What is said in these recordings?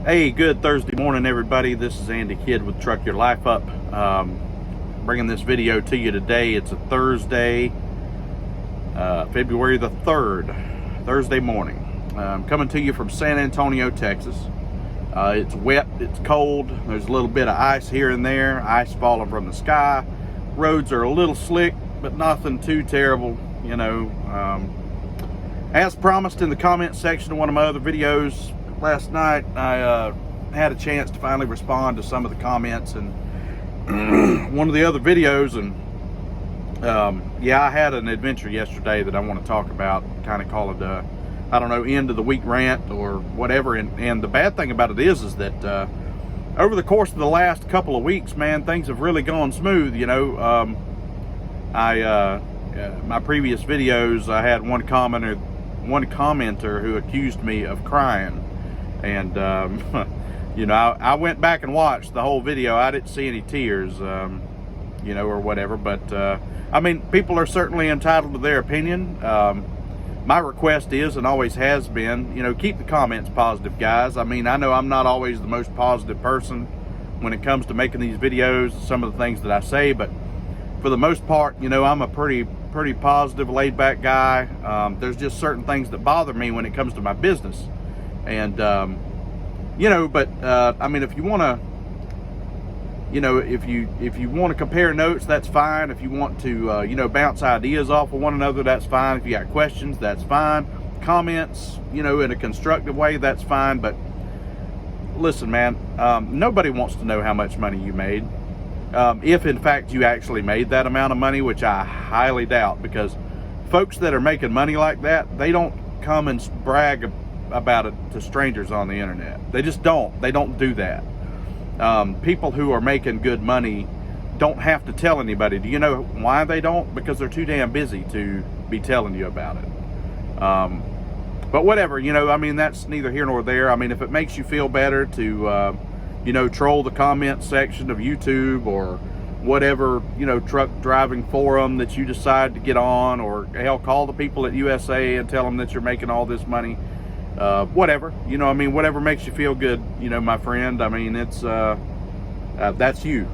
Hey, good Thursday morning, everybody. This is Andy Kidd with Truck Your Life Up. Bringing this video to you today. It's a Thursday, February the 3rd, Thursday morning. Coming to you from San Antonio, Texas. It's wet, it's cold, there's a little bit of ice here and there, ice falling from the sky. Roads are a little slick, but nothing too terrible, you know. As promised in the comment section of one of my other videos last night, I had a chance to finally respond to some of the comments in one of the other videos, and yeah, I had an adventure yesterday that I want to talk about, kind of call it a, I don't know, end of the week rant or whatever. And the bad thing about it is that over the course of the last couple of weeks, man, things have really gone smooth, you know. My previous videos, I had one commenter who accused me of crying, and you know, I went back and watched the whole video. I didn't see any tears, you know, or whatever, but I mean, people are certainly entitled to their opinion. My request is, and always has been, you know, keep the comments positive, guys. I mean, I know I'm not always the most positive person when it comes to making these videos, some of the things that I say, but for the most part, you know, I'm a pretty positive, laid-back guy. There's just certain things that bother me when it comes to my business, and you know, but I mean, if you want to, you know, if you want to compare notes, that's fine. If you want to you know, bounce ideas off of one another, that's fine. If you got questions, that's fine. Comments, you know, in a constructive way, that's fine. But listen, man, nobody wants to know how much money you made. If in fact you actually made that amount of money, which I highly doubt, because folks that are making money like that, they don't come and brag about it to strangers on the internet. They just don't. They don't do that. People who are making good money don't have to tell anybody. Do you know why they don't? Because they're too damn busy to be telling you about it. But whatever, you know, I mean, that's neither here nor there. I mean, if it makes you feel better to you know, troll the comment section of YouTube or whatever, you know, truck driving forum that you decide to get on, or hell, call the people at USA and tell them that you're making all this money, whatever, you know, I mean, whatever makes you feel good, you know, my friend. I mean, it's that's you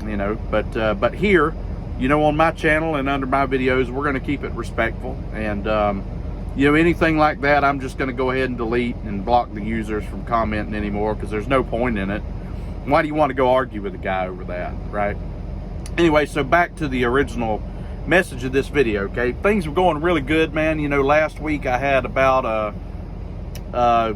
know, but here, you know, on my channel and under my videos, we're going to keep it respectful, and you know, anything like that, I'm just going to go ahead and delete and block the users from commenting anymore, because there's no point in it. Why do you want to go argue with a guy over that, right? Anyway, so back to the original message of this video, okay? Things were going really good, man. You know, last week I had about I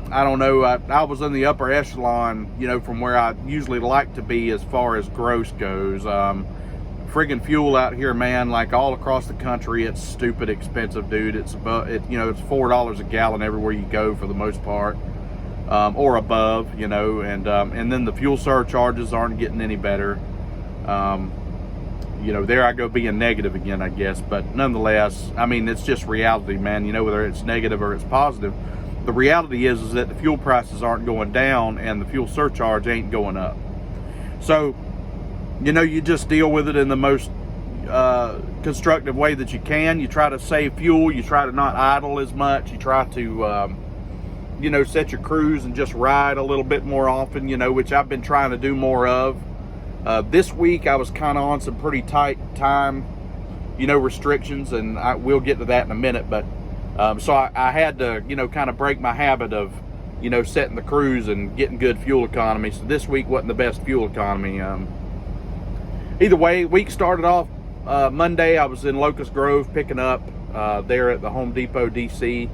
don't know, I was in the upper echelon, you know, from where I usually like to be as far as gross goes. Friggin' fuel out here, man, like all across the country, it's stupid expensive, dude. It's about, you know, it's $4 a gallon everywhere you go for the most part, or above, you know, and then the fuel surcharges aren't getting any better. You know, there I go being negative again, I guess, but nonetheless, I mean, it's just reality, man. You know, whether it's negative or it's positive, the reality is that the fuel prices aren't going down and the fuel surcharge ain't going up. So, you know, you just deal with it in the most constructive way that you can. You try to save fuel. You try to not idle as much. You try to, you know, set your cruise and just ride a little bit more often, you know, which I've been trying to do more of. This week I was kind of on some pretty tight time, you know, restrictions, and we'll get to that in a minute. But so I had to, you know, kind of break my habit of, you know, setting the cruise and getting good fuel economy. So this week wasn't the best fuel economy. Either way, week started off Monday. I was in Locust Grove picking up there at the Home Depot DC,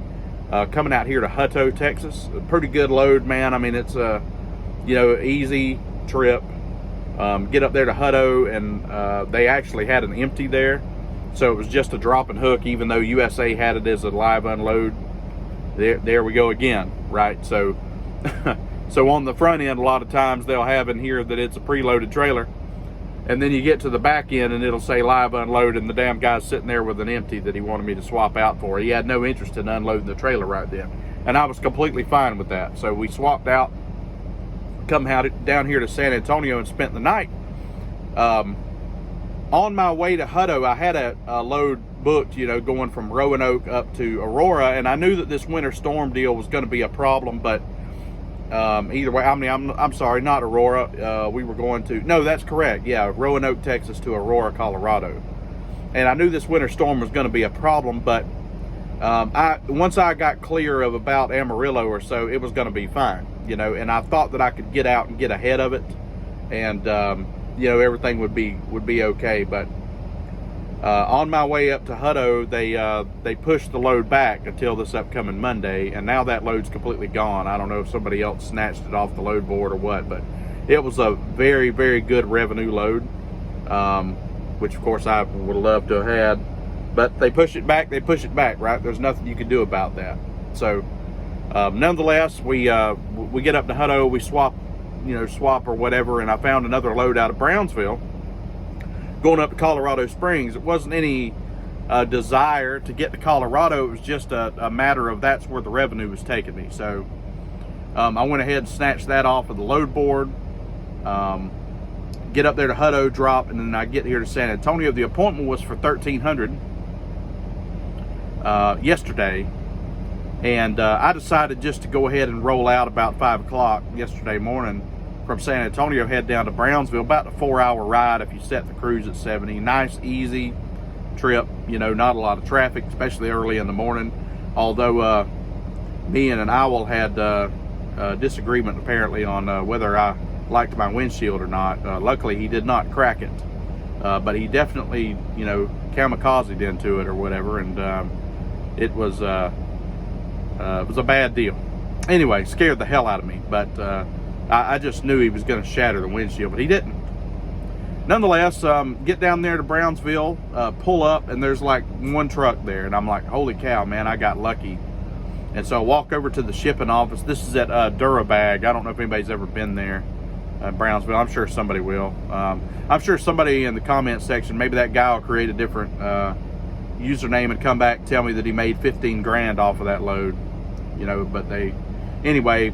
coming out here to Hutto, Texas. A pretty good load, man. I mean, it's a, you know, easy trip. Get up there to Hutto, and they actually had an empty there, so it was just a drop and hook, even though USA had it as a live unload. There we go again, right? So so on the front end, a lot of times they'll have in here that it's a preloaded trailer, and then you get to the back end and it'll say live unload, and the damn guy's sitting there with an empty that he wanted me to swap out for. He had no interest in unloading the trailer right then, and I was completely fine with that. So we swapped out, come down here to San Antonio and spent the night. On my way to Hutto, I had a load booked, you know, going from Roanoke up to Aurora, and I knew that this winter storm deal was going to be a problem, but Either way, I mean, I'm sorry, not Aurora. We were going to, no, that's correct. Yeah, Roanoke, Texas to Aurora, Colorado. And I knew this winter storm was going to be a problem, but once I got clear of about Amarillo or so, it was going to be fine, you know. And I thought that I could get out and get ahead of it, and you know, everything would be okay. But on my way up to Hutto, they pushed the load back until this upcoming Monday, and now that load's completely gone. I don't know if somebody else snatched it off the load board or what, but it was a very, very good revenue load, which of course I would love to have had. But they push it back, right? There's nothing you can do about that. So nonetheless, we get up to Hutto, we swap or whatever, and I found another load out of Brownsville going up to Colorado Springs. It wasn't any desire to get to Colorado. It was just a matter of that's where the revenue was taking me. So I went ahead and snatched that off of the load board, get up there to Hutto, drop, and then I get here to San Antonio. The appointment was for 1300 yesterday, and I decided just to go ahead and roll out about 5 o'clock yesterday morning from San Antonio, head down to Brownsville. About a 4-hour ride if you set the cruise at 70. Nice, easy trip, you know, not a lot of traffic, especially early in the morning. Although me and an owl had a disagreement apparently on whether I liked my windshield or not. Luckily, he did not crack it, but he definitely, you know, kamikazed into it or whatever, and it was a bad deal. Anyway, scared the hell out of me, but I just knew he was going to shatter the windshield, but he didn't. Nonetheless, get down there to Brownsville, pull up, and there's like one truck there, and I'm like, holy cow, man, I got lucky. And so I walk over to the shipping office. This is at Durabag. I don't know if anybody's ever been there, Brownsville. I'm sure somebody will. I'm sure somebody in the comment section, maybe that guy will create a different username and come back and tell me that he made 15 grand off of that load, you know. But anyway.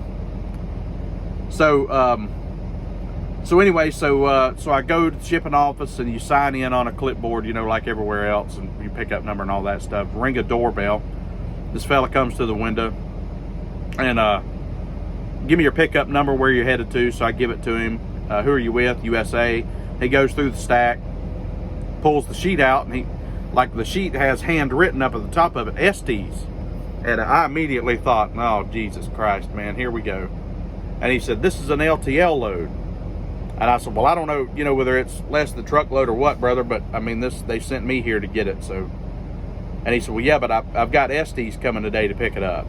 So I go to the shipping office, and you sign in on a clipboard, you know, like everywhere else, and you pick up number and all that stuff. Ring a doorbell. This fella comes to the window and give me your pickup number, where you're headed to. So I give it to him. Who are you with? USA. He goes through the stack, pulls the sheet out, and the sheet has handwritten up at the top of it, Estes. And I immediately thought, oh, Jesus Christ, man, here we go. And he said, this is an LTL load. And I said, well, I don't know, you know, whether it's less than truckload or what, brother, but I mean, they sent me here to get it. So, and he said, well, yeah, but I've got Estes coming today to pick it up.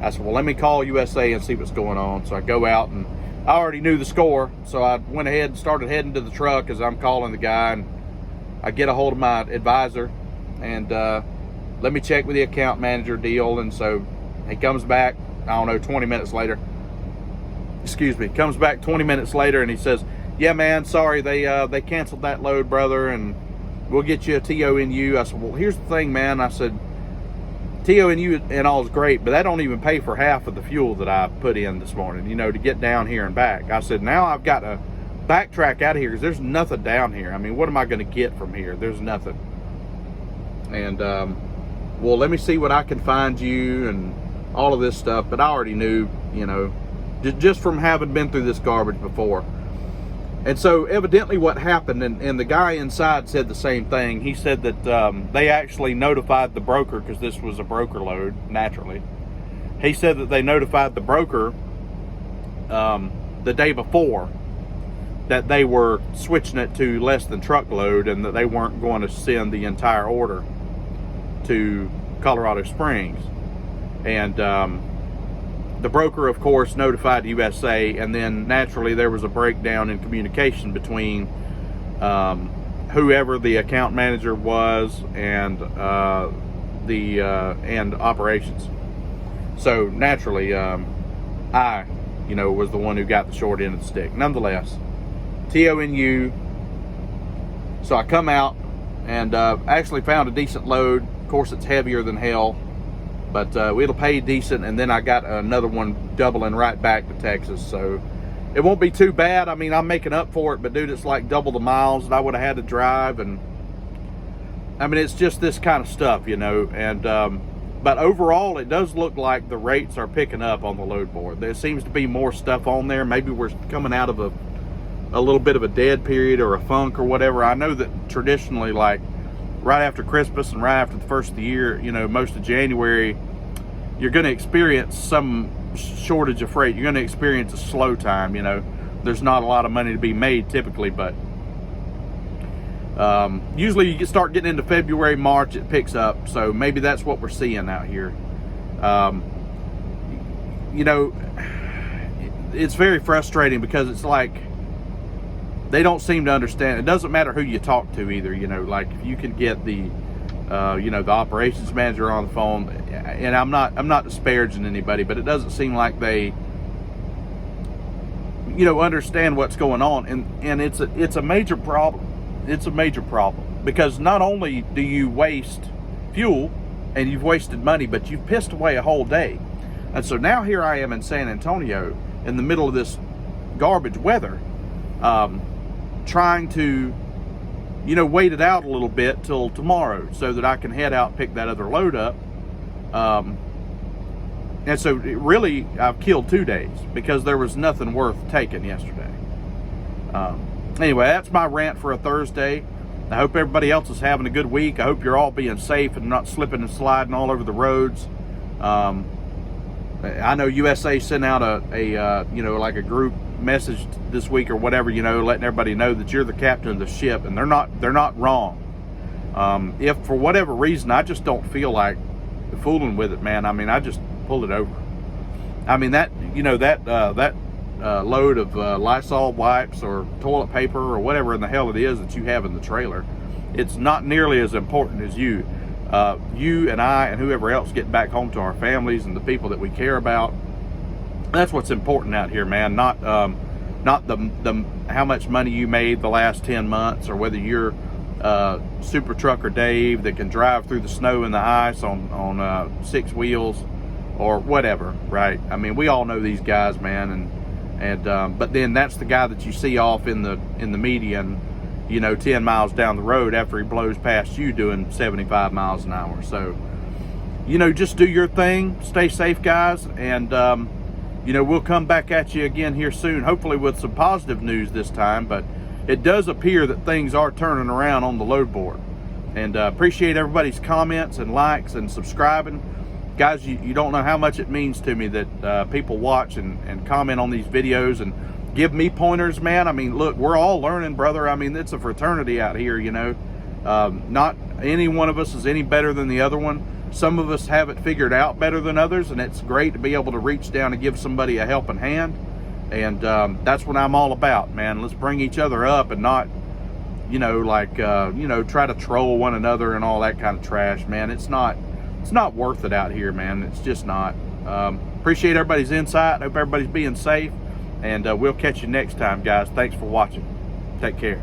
I said, well, let me call USA and see what's going on. So I go out, and I already knew the score. So I went ahead and started heading to the truck as I'm calling the guy, and I get a hold of my advisor, and let me check with the account manager deal. And so he comes back, I don't know, 20 minutes later. Comes back 20 minutes later, and he says, yeah, man, sorry, they canceled that load, brother, and we'll get you a TONU. I said, well, here's the thing, man. I said, TONU and all is great, but that don't even pay for half of the fuel that I put in this morning, you know, to get down here and back. I said, now I've got to backtrack out of here because there's nothing down here. I mean, what am I going to get from here? There's nothing. And, well, let me see what I can find you and all of this stuff. But I already knew, you know, just from having been through this garbage before. And so evidently what happened, and the guy inside said the same thing. He said that they actually notified the broker, because this was a broker load, naturally. He said that they notified the broker the day before that they were switching it to less than truckload, and that they weren't going to send the entire order to Colorado Springs. And the broker, of course, notified USA, and then naturally there was a breakdown in communication between whoever the account manager was and and operations. So naturally, I, you know, was the one who got the short end of the stick. Nonetheless, TONU. So I come out and actually found a decent load. Of course, it's heavier than hell, but it'll pay decent. And then I got another one doubling right back to Texas, so it won't be too bad. I mean, I'm making up for it, but dude, it's like double the miles that I would have had to drive. And I mean, it's just this kind of stuff, you know. And But overall, it does look like the rates are picking up on the load board. There seems to be more stuff on there. Maybe we're coming out of a little bit of a dead period or a funk or whatever. I know that traditionally, like right after Christmas and right after the first of the year, you know, most of January, you're going to experience some shortage of freight. You're going to experience a slow time, you know. There's not a lot of money to be made typically, but usually you start getting into February, March, it picks up. So maybe that's what we're seeing out here. You know, it's very frustrating because it's like they don't seem to understand. It doesn't matter who you talk to either. You know, like if you can get the you know, the operations manager on the phone, and I'm not disparaging anybody, but it doesn't seem like they, you know, understand what's going on, and it's a major problem. It's a major problem because not only do you waste fuel and you've wasted money, but you've pissed away a whole day. And so now here I am in San Antonio in the middle of this garbage weather, trying to, you know, wait it out a little bit till tomorrow so that I can head out and pick that other load up. And so really I've killed 2 days because there was nothing worth taking yesterday. Anyway, that's my rant for a Thursday. I hope everybody else is having a good week. I hope you're all being safe and not slipping and sliding all over the roads. I know USA sent out a you know, like a group message this week or whatever, you know, letting everybody know that you're the captain of the ship, and they're not wrong. If for whatever reason I just don't feel like fooling with it, man, I mean, I just pull it over. I mean, that, you know, that load of Lysol wipes or toilet paper or whatever in the hell it is that you have in the trailer, it's not nearly as important as you and I and whoever else get back home to our families and the people that we care about. That's what's important out here, man. Not the how much money you made the last 10 months, or whether you're super trucker Dave that can drive through the snow and the ice on 6 wheels or whatever, right? I mean, we all know these guys, man, and but then that's the guy that you see off in the median, you know, 10 miles down the road after he blows past you doing 75 miles an hour. So, you know, just do your thing, stay safe, guys, and you know, we'll come back at you again here soon, hopefully with some positive news this time. But it does appear that things are turning around on the load board, and appreciate everybody's comments and likes and subscribing. Guys, you don't know how much it means to me that people watch and comment on these videos and give me pointers, man. I mean, look, we're all learning, brother. I mean, it's a fraternity out here, you know. Not any one of us is any better than the other one. Some of us have it figured out better than others, and it's great to be able to reach down and give somebody a helping hand. And that's what I'm all about, man. Let's bring each other up and not, you know, like, you know, try to troll one another and all that kind of trash, man. It's not worth it out here, man. It's just not. Appreciate everybody's insight. Hope everybody's being safe, and we'll catch you next time, guys. Thanks for watching. Take care.